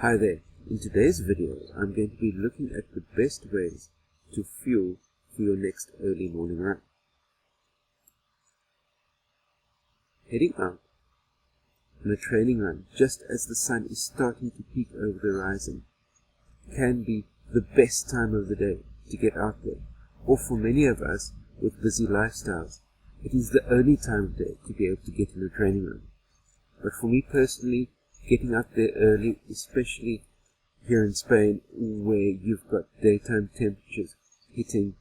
Hi there, in today's video I'm going to be looking at the best ways to fuel for your next early morning run. Heading out on a training run just as the sun is starting to peek over the horizon can be the best time of the day to get out there, or for many of us with busy lifestyles, it is the only time of day to be able to get in a training run. But for me personally, getting out there early, especially here in Spain where you've got daytime temperatures hitting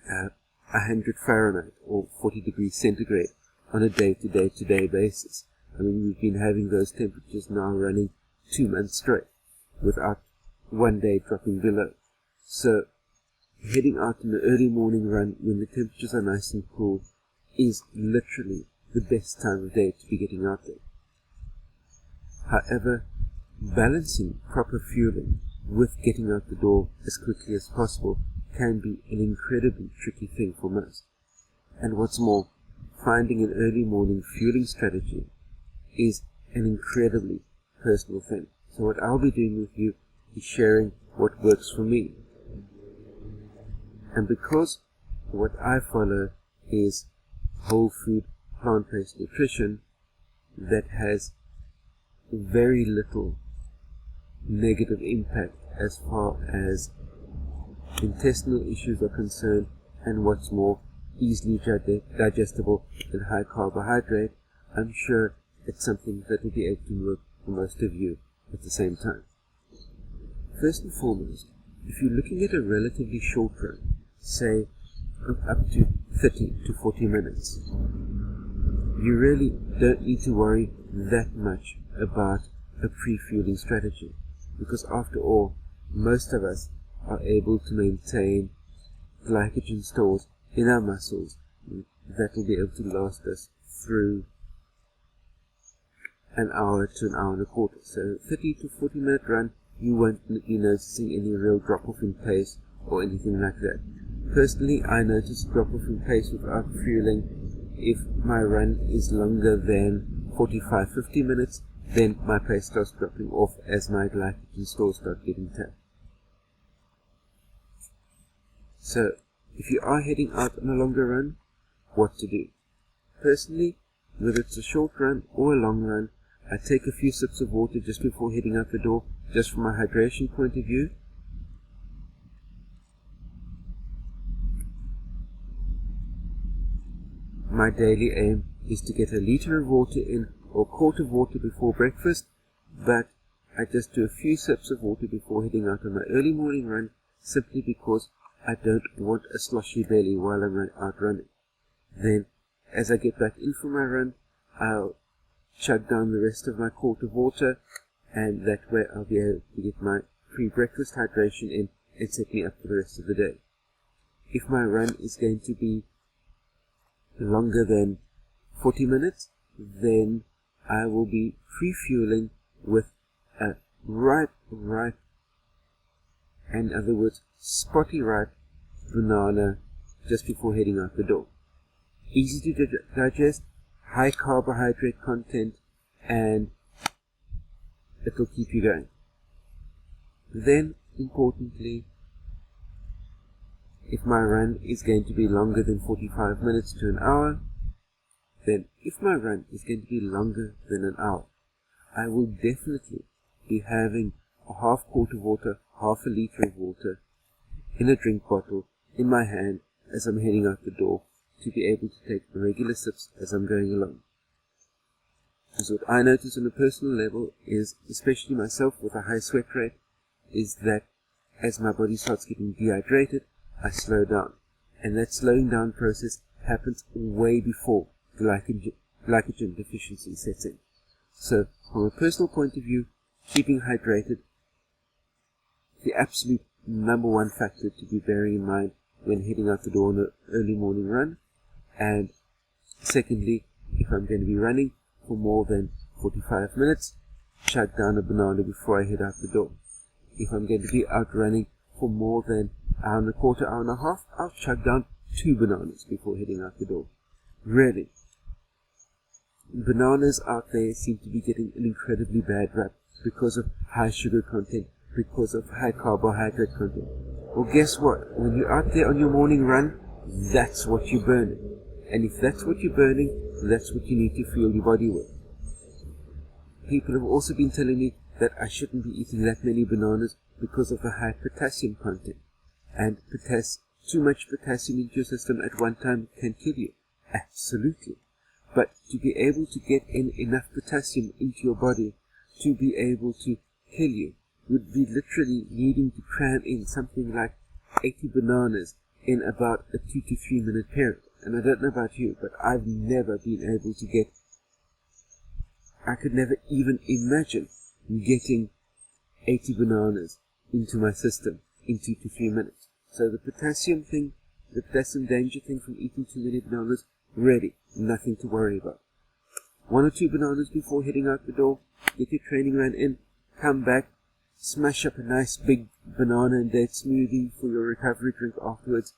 100 Fahrenheit or 40 degrees centigrade on a day-to-day basis. I mean, we've been having those temperatures now running 2 months straight without one day dropping below. So heading out in the early morning run when the temperatures are nice and cool is literally the best time of day to be getting out there. However, balancing proper fueling with getting out the door as quickly as possible can be an incredibly tricky thing for most. And what's more, finding an early morning fueling strategy is an incredibly personal thing. So what I'll be doing with you is sharing what works for me. And because what I follow is whole food, plant-based nutrition that has very little negative impact as far as intestinal issues are concerned, and what's more, easily digestible and high carbohydrate, I'm sure it's something that will be able to work for most of you at the same time. First and foremost, if you're looking at a relatively short run, say up to 30 to 40 minutes, you really don't need to worry that much about a pre-fueling strategy, because after all, most of us are able to maintain glycogen stores in our muscles that will be able to last us through an hour to an hour and a quarter. So 30 to 40 minute run, you won't be noticing any real drop off in pace or anything like that. Personally, I notice a drop off in pace without fueling if my run is longer than 45-50 minutes. Then my pace starts dropping off as my glycogen stores start getting tapped. So, if you are heading out on a longer run, what to do? Personally, whether it's a short run or a long run, I take a few sips of water just before heading out the door, just from a hydration point of view. My daily aim is to get a litre of water in or a quart of water before breakfast, but I just do a few sips of water before heading out on my early morning run, simply because I don't want a sloshy belly while I'm out running. Then, as I get back in for my run, I'll chug down the rest of my quart of water, and that way I'll be able to get my pre-breakfast hydration in and set me up for the rest of the day. If my run is going to be longer than 40 minutes, then I will be pre-fueling with a ripe, in other words, spotty ripe banana just before heading out the door. Easy to digest, high carbohydrate content, and it'll keep you going. Then, importantly, if my run is going to be longer than 45 minutes to an hour, then if my run is going to be longer than an hour, I will definitely be having a half quart of water, half a litre of water in a drink bottle in my hand as I'm heading out the door, to be able to take regular sips as I'm going along. Because what I notice on a personal level is, especially myself with a high sweat rate, is that as my body starts getting dehydrated, I slow down. And that slowing down process happens way before glycogen deficiency sets in. So, from a personal point of view, keeping hydrated, the absolute number one factor to be bearing in mind when heading out the door on an early morning run. And secondly, if I'm going to be running for more than 45 minutes, chug down a banana before I head out the door. If I'm going to be out running for more than an hour and a quarter, hour and a half, I'll chug down 2 bananas before heading out the door. Really, Bananas out there seem to be getting an incredibly bad rap because of high sugar content, because of high carbohydrate content. Well, guess what? When you're out there on your morning run, that's what you're burning. And if that's what you're burning, that's what you need to fuel your body with. People have also been telling me that I shouldn't be eating that many bananas because of the high potassium content. And too much potassium into your system at one time can kill you. Absolutely. But to be able to get in enough potassium into your body to be able to kill you would be literally needing to cram in something like 80 bananas in about a 2 to 3 minute period. And I don't know about you, but I've never been able to get, I could never even imagine getting 80 bananas into my system in 2 to 3 minutes. So the potassium thing, the potassium danger thing from eating too many bananas, really nothing to worry about. 1 or 2 bananas before heading out the door, get your training run in, come back, smash up a nice big banana and date smoothie for your recovery drink afterwards.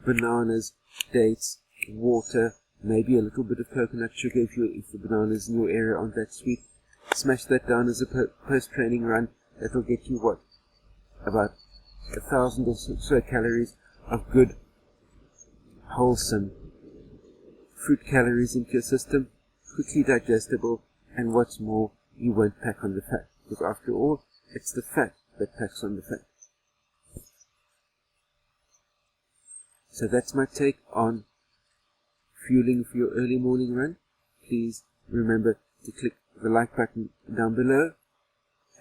Bananas, dates, water, maybe a little bit of coconut sugar if the bananas in your area aren't that sweet. Smash that down as a post-training run. That'll get you what? About 1,000 or so calories of good, wholesome fruit calories into your system, quickly digestible, and what's more, you won't pack on the fat. Because after all, it's the fat that packs on the fat. So that's my take on fueling for your early morning run. Please remember to click the like button down below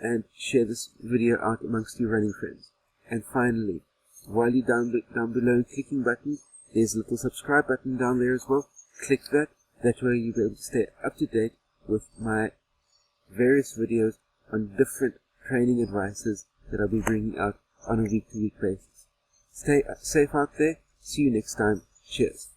and share this video out amongst your running friends. And finally, while you're down below clicking buttons, there's a little subscribe button down there as well. Click that. That way you'll be able to stay up to date with my various videos on different training advices that I'll be bringing out on a week-to-week basis. Stay safe out there. See you next time. Cheers.